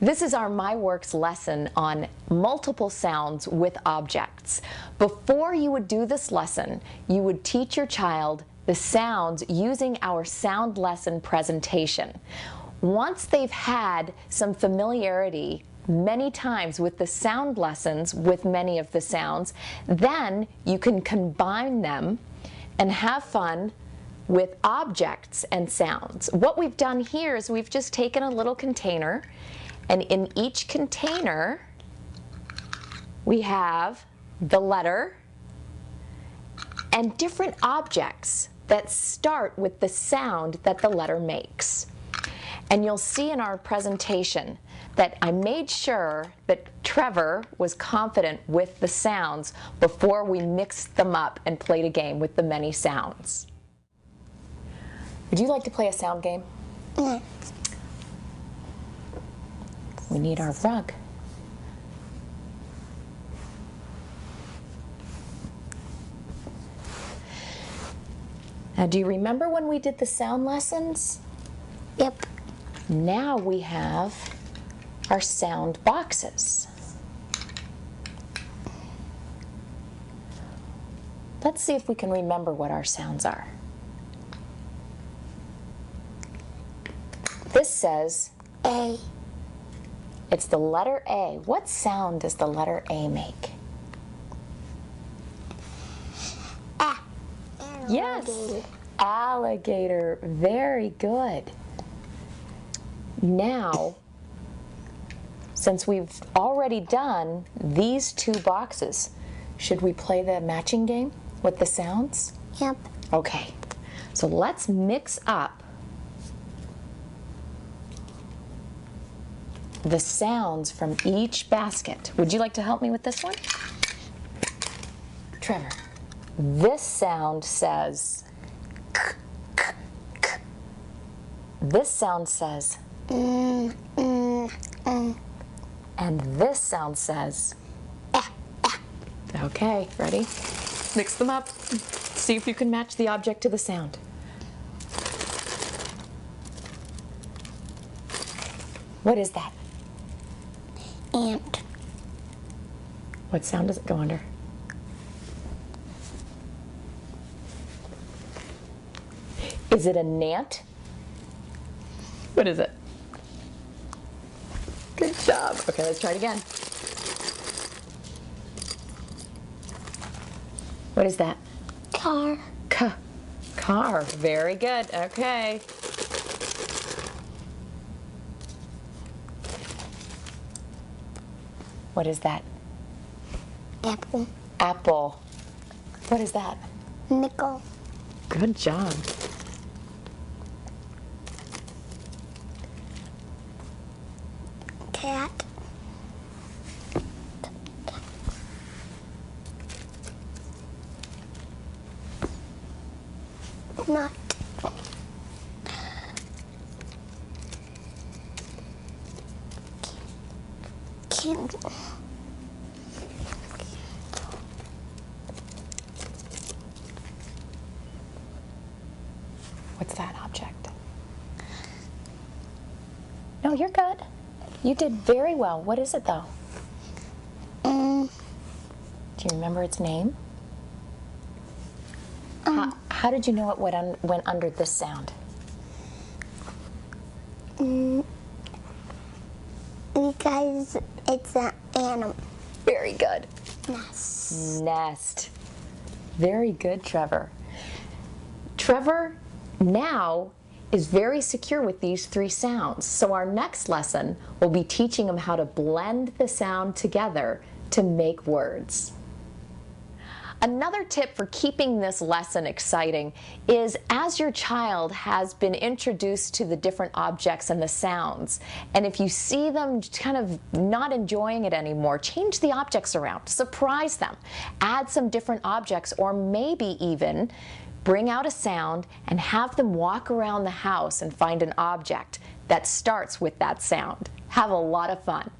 This is our MyWorks lesson on multiple sounds with objects. Before you would do this lesson, you would teach your child the sounds using our sound lesson presentation. Once they've had some familiarity many times with the sound lessons with many of the sounds, then you can combine them and have fun with objects and sounds. What we've done here is we've just taken a little container, and in each container we have the letter and different objects that start with the sound that the letter makes. And you'll see in our presentation that I made sure that Trevor was confident with the sounds before we mixed them up and played a game with the many sounds. Would you like to play a sound game? Yes. We need our rug. Now, do you remember when we did the sound lessons? Yep. Now we have our sound boxes. Let's see if we can remember what our sounds are. This says A. It's the letter A. What sound does the letter A make? A. Yes, alligator. Very good. Now, since we've already done these two boxes, should we play the matching game with the sounds? Yep. Okay, so let's mix up the sounds from each basket. Would you like to help me with this one? Trevor, this sound says k, k, k. This sound says and this sound says Okay, ready? Mix them up. See if you can match the object to the sound. What is that? Ant. What sound does it go under? Is it a gnat? What is it? Good job. Okay, let's try it again. What is that? Car. Car. Very good. Okay. What is that? Apple. Apple. What is that? Nickel. Good job. Cat. Nut. Candle. What's that object? No, you're good. You did very well. What is it, though? Do you remember its name? How did you know it went under this sound? Because it's an animal. Very good. Nest. Nest. Very good, Trevor. Trevor now is very secure with these three sounds. So our next lesson will be teaching him how to blend the sound together to make words. Another tip for keeping this lesson exciting is as your child has been introduced to the different objects and the sounds, and if you see them kind of not enjoying it anymore, change the objects around, surprise them, add some different objects, or maybe even bring out a sound and have them walk around the house and find an object that starts with that sound. Have a lot of fun.